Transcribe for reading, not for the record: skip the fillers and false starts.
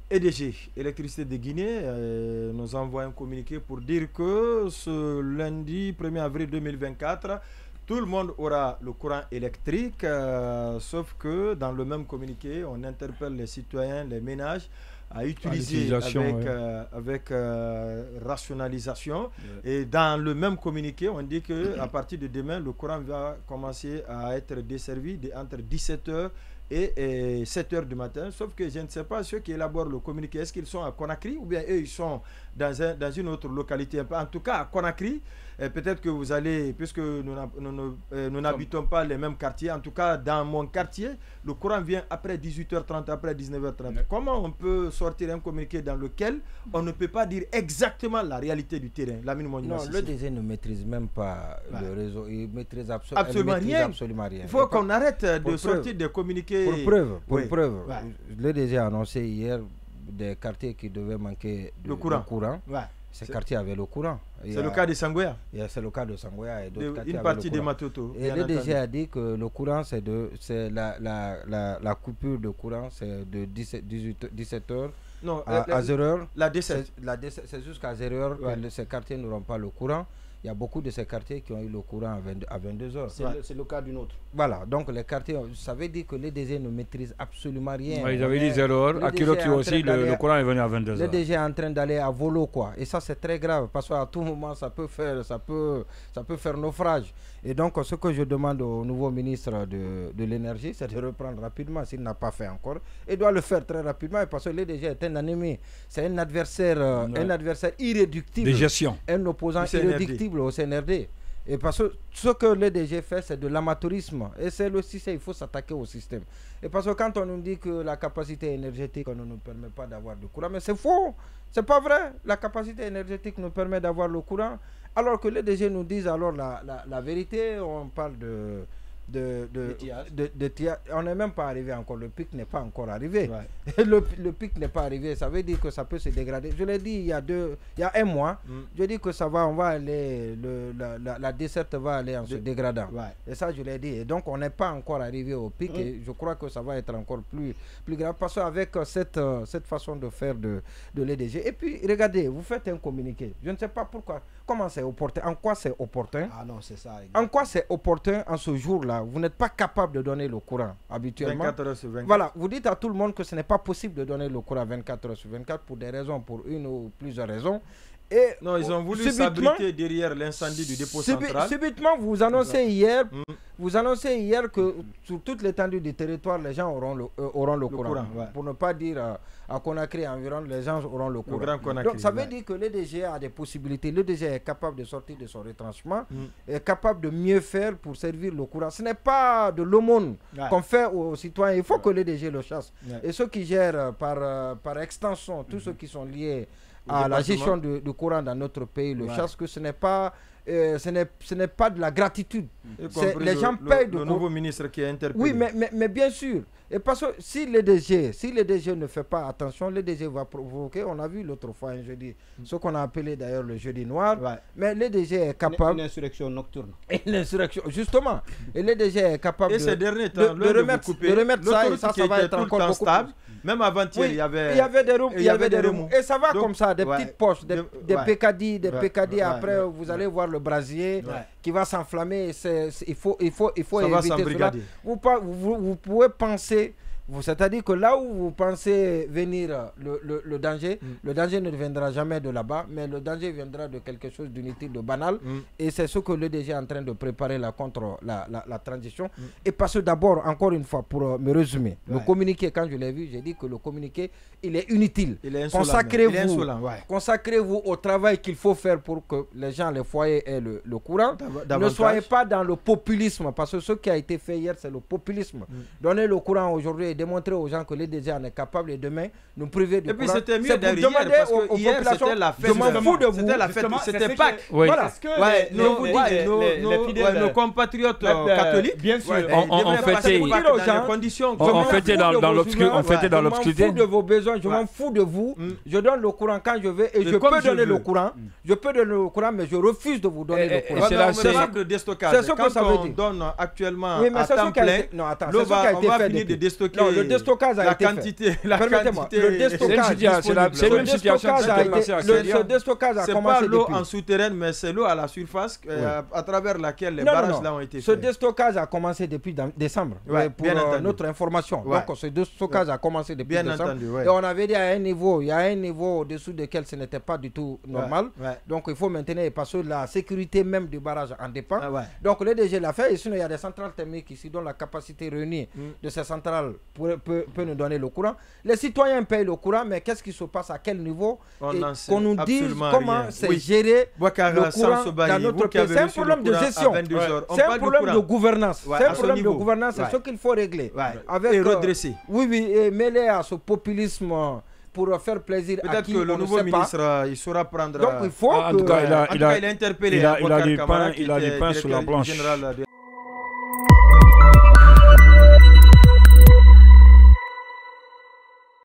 EDG, Électricité de Guinée, nous envoie un communiqué pour dire que ce lundi 1er avril 2024, tout le monde aura le courant électrique, sauf que dans le même communiqué, on interpelle les citoyens, les ménages à utiliser avec rationalisation. Et dans le même communiqué, on dit qu'à partir de demain, le courant va commencer à être desservi entre 17h et 7h du matin. Sauf que je ne sais pas ceux qui élaborent le communiqué, est-ce qu'ils sont à Conakry ou bien eux, ils sont dans une autre localité. En tout cas, à Conakry, peut-être que vous allez, puisque nous n'habitons pas les mêmes quartiers, en tout cas dans mon quartier, le courant vient après 18h30, après 19h30. Comment on peut sortir un communiqué dans lequel on ne peut pas dire exactement la réalité du terrain? Non, le DG ne maîtrise même pas le réseau, il maîtrise absolument rien. Il faut qu'on arrête de sortir des communiqués. Pour preuve, le DG a annoncé hier des quartiers qui devaient manquer de courant. Ces quartiers avaient le courant. C'est le cas de Sangoya. C'est le cas de Sangoya et d'autres quartiers. Une partie des Matoto. Et le DG a dit que le courant, c'est la coupure de courant, c'est de 17h à 0h. La D7. C'est jusqu'à 0h que ces quartiers n'auront pas le courant. Il y a beaucoup de ces quartiers qui ont eu le courant à 22h. C'est le cas du nôtre. Voilà, donc les quartiers, ça veut dire que les DG ne maîtrisent absolument rien. Ils avaient dit 0h, à Kiroti aussi, le courant est venu à 22h. Le DG est en train d'aller à volo, quoi. Et ça, c'est très grave, parce qu'à tout moment, ça peut faire naufrage. Et donc, ce que je demande au nouveau ministre de l'énergie, c'est de reprendre rapidement, s'il n'a pas fait encore. Il doit le faire très rapidement, parce que le DG est un ennemi. C'est un adversaire irréductible. De gestion. Un opposant irréductible au CNRD. Et parce que ce que le DG fait, c'est de l'amateurisme. Et c'est le système, il faut s'attaquer au système. Et parce que quand on nous dit que la capacité énergétique ne nous permet pas d'avoir du courant, mais c'est faux. C'est pas vrai. La capacité énergétique nous permet d'avoir le courant. Alors que les DG nous disent alors la vérité, on parle de on n'est même pas arrivé encore, le pic n'est pas encore arrivé. Le pic n'est pas arrivé, ça veut dire que ça peut se dégrader. Je l'ai dit il y a un mois, je dis que ça va, on va aller, la desserte va aller en se dégradant. Et ça je l'ai dit. Et donc on n'est pas encore arrivé au pic et je crois que ça va être encore plus grave parce qu'avec cette façon de faire de l'EDG. Et puis regardez, vous faites un communiqué. Je ne sais pas pourquoi, comment c'est opportun, en quoi c'est opportun. Ah non, c'est ça. Exactement. En quoi c'est opportun en ce jour-là? Vous n'êtes pas capable de donner le courant habituellement. 24 heures sur 24. Voilà, vous dites à tout le monde que ce n'est pas possible de donner le courant 24 heures sur 24 pour des raisons, pour une ou plusieurs raisons. Et non, ils ont voulu s'abriter derrière l'incendie du dépôt central. Subitement, vous annoncez hier, que sur toute l'étendue du territoire, les gens auront le courant. Pour ne pas dire à Conakry environ, les gens auront le courant. Donc ça veut dire que le DG a des possibilités. Le DG est capable de sortir de son retranchement, est capable de mieux faire pour servir le courant. Ce n'est pas de l'aumône qu'on fait aux citoyens. Il faut que le DG le chasse. Et ceux qui gèrent par extension, tous ceux qui sont liés à la gestion du courant dans notre pays, le chasse, que ce n'est pas de la gratitude. Les gens payent de le nouveau ministre qui est interpellé. Oui, mais bien sûr. Et parce que si le DG ne fait pas attention, le DG va provoquer, on a vu l'autre fois un jeudi, ce qu'on a appelé d'ailleurs le jeudi noir, mais le DG est capable... Une insurrection nocturne. Une insurrection, justement. Et le DG est capable de remettre ça va être encore beaucoup stable. Même avant-hier, il y avait des remous. Et ça va comme ça, des petites poches, des PKD. Après, vous allez voir le brasier qui va s'enflammer. Il faut éviter cela. Vous pouvez penser, c'est-à-dire que là où vous pensez venir le danger, le danger ne viendra jamais de là-bas, mais le danger viendra de quelque chose d'inutile, de banal. Et c'est ce que le DG est en train de préparer là contre la transition. Et parce que d'abord, encore une fois, pour me résumer, le communiqué, quand je l'ai vu, j'ai dit que le communiqué, il est inutile. Consacrez-vous au travail qu'il faut faire pour que les gens, les foyers aient le courant. Ne soyez pas dans le populisme, parce que ce qui a été fait hier, c'est le populisme. Donnez le courant aujourd'hui et démontrer aux gens que les DG en est capable et demain nous priver du courant. Et puis c'était mieux derrière parce que hier c'était la fête. Je m'en fous de vous. C'était la fête, c'était Pâques. Voilà. Nos compatriotes catholiques, bien sûr, on fêtait dans l'obscurité. Je m'en fous de vos besoins, je m'en fous de vous. Je donne le courant quand je veux et je peux donner le courant. Je peux donner le courant, mais je refuse de vous donner le courant. C'est ça de déstockage. C'est ce que ça veut dire. Quand on donne actuellement à temps plein, on va finir de déstocker non, le déstockage a été fait. Permettez-moi, le déstockage a commencé. C'est pas l'eau en souterrain, mais c'est l'eau à la surface à travers laquelle les barrages là ont été faits. Ce déstockage a commencé depuis décembre, pour notre information. Donc ce déstockage a commencé depuis décembre. Et on avait dit à un niveau, il y a un niveau au-dessous duquel ce n'était pas du tout normal. Donc il faut maintenir, parce que la sécurité même du barrage en dépend. Donc le DG l'a fait, et sinon il y a des centrales thermiques ici dont la capacité réunie de ces centrales peut nous donner le courant. Les citoyens payent le courant, mais qu'est-ce qui se passe, à quel niveau, qu'on nous dise comment c'est géré le courant dans notre pays. C'est un problème de gestion, c'est un problème de gouvernance. C'est un problème de gouvernance, c'est ce qu'il faut régler. Et redresser. Et mêler à ce populisme pour faire plaisir à qui peut-être que le nouveau ministre il saura prendre. Donc il faut en tout cas, il a interpellé. Il a du pain sur la planche.